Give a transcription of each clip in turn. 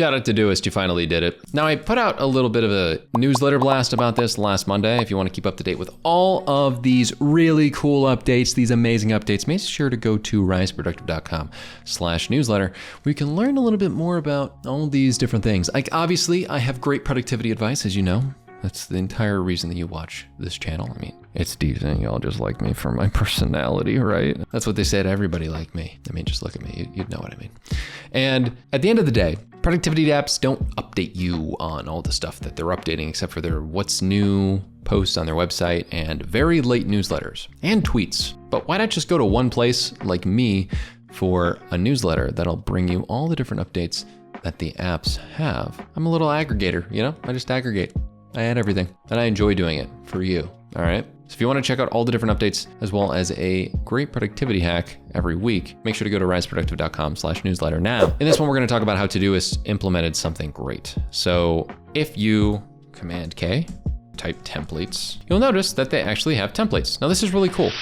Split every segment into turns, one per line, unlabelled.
Shout out to ToDoIst, you finally did it. Now I put out a little bit of a newsletter blast about this last Monday. If you want to keep up to date with all of these really cool updates, these amazing updates, make sure to go to riseproductive.com/newsletter, where you can learn a little bit more about all these different things. Like obviously I have great productivity advice, as you know. That's the entire reason that you watch this channel. I mean, it's decent. Y'all just like me for my personality, right? That's what they say to everybody like me. I mean, just look at me. You'd know what I mean. And at the end of the day, productivity apps don't update you on all the stuff that they're updating, except for their what's new posts on their website and very late newsletters and tweets. But why not just go to one place like me for a newsletter that'll bring you all the different updates that the apps have? I'm a little aggregator, you know? I just aggregate. I add everything, and I enjoy doing it for you, all right? So if you want to check out all the different updates, as well as a great productivity hack every week, make sure to go to riseproductive.com/newsletter now. In this one, we're going to talk about how ToDoIst implemented something great. So if you Command K, type templates, you'll notice that they actually have templates. Now this is really cool.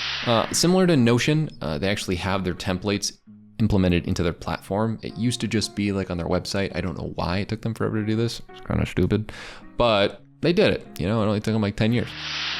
Similar to Notion, they actually have their templates implemented into their platform. It used to just be like on their website. I don't know why it took them forever to do this. It's kind of stupid, but they did it. You know, it only took them like 10 years.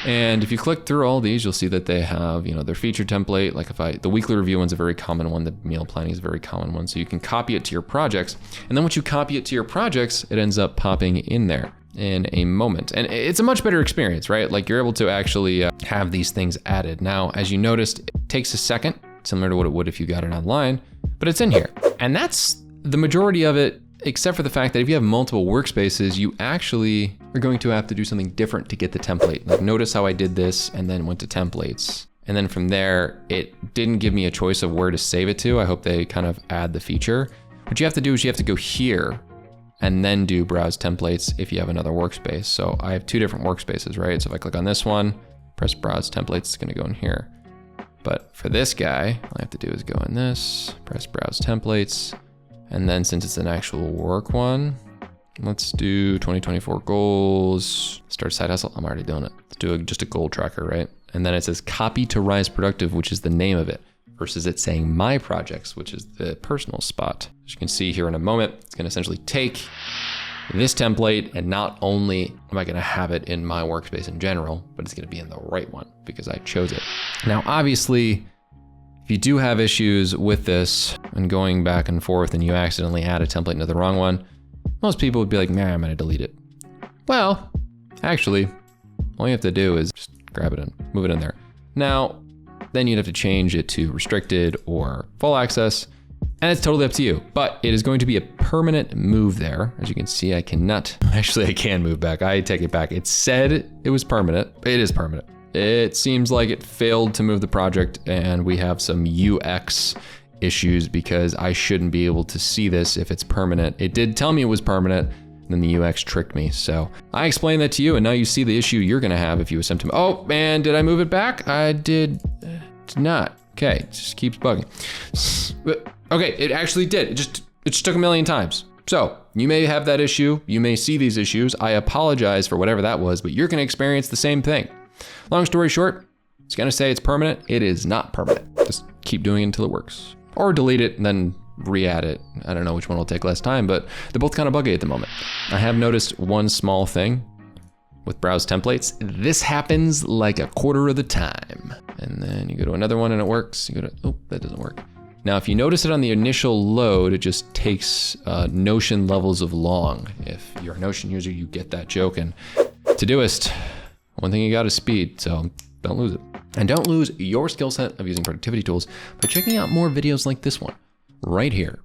And if you click through all these, you'll see that they have, you know, their feature template. Like the weekly review one's a very common one. The meal planning is a very common one. So you can copy it to your projects. And then once you copy it to your projects, it ends up popping in there in a moment. And it's a much better experience, right? Like you're able to actually have these things added. Now, as you noticed, it takes a second, similar to what it would if you got it online, but it's in here. And that's the majority of it, except for the fact that if you have multiple workspaces, you actually are going to have to do something different to get the template. Like notice how I did this and then went to templates. And then from there, it didn't give me a choice of where to save it to. I hope they kind of add the feature. What you have to do is you have to go here and then do browse templates if you have another workspace. So I have two different workspaces, right? So if I click on this one, press browse templates, it's gonna go in here. But for this guy, all I have to do is go in this, press browse templates. And then since it's an actual work one, let's do 2024 goals, start side hustle. I'm already doing it. Let's do just a goal tracker, right? And then it says copy to Rise Productive, which is the name of it, versus it saying my projects, which is the personal spot. As you can see here in a moment, it's gonna essentially take this template, and not only am I gonna have it in my workspace in general, but it's gonna be in the right one because I chose it. Now, obviously, if you do have issues with this and going back and forth and you accidentally add a template into the wrong one, most people would be like, nah, I'm gonna delete it. Well, actually, all you have to do is just grab it and move it in there. Now, then you'd have to change it to restricted or full access, and it's totally up to you, but it is going to be a permanent move there. As you can see, I can move back. I take it back. It said it was permanent. It is permanent. It seems like it failed to move the project and we have some UX issues because I shouldn't be able to see this if it's permanent. It did tell me it was permanent, then the UX tricked me. So I explained that to you and now you see the issue you're gonna have if you attempt to, oh man, did I move it back? I did not. Okay, it just keeps bugging. Okay, it actually did. It just took a million times. So you may have that issue. You may see these issues. I apologize for whatever that was, but you're gonna experience the same thing. Long story short, it's gonna say it's permanent. It is not permanent. Just keep doing it until it works. Or delete it and then re-add it. I don't know which one will take less time, but they're both kind of buggy at the moment. I have noticed one small thing with browse templates. This happens like a quarter of the time. And then you go to another one and it works. You go to, oh, that doesn't work. Now, if you notice it on the initial load, it just takes Notion levels of long. If you're a Notion user, you get that joke. And ToDoIst, one thing you got is speed, so don't lose it. And don't lose your skill set of using productivity tools by checking out more videos like this one right here.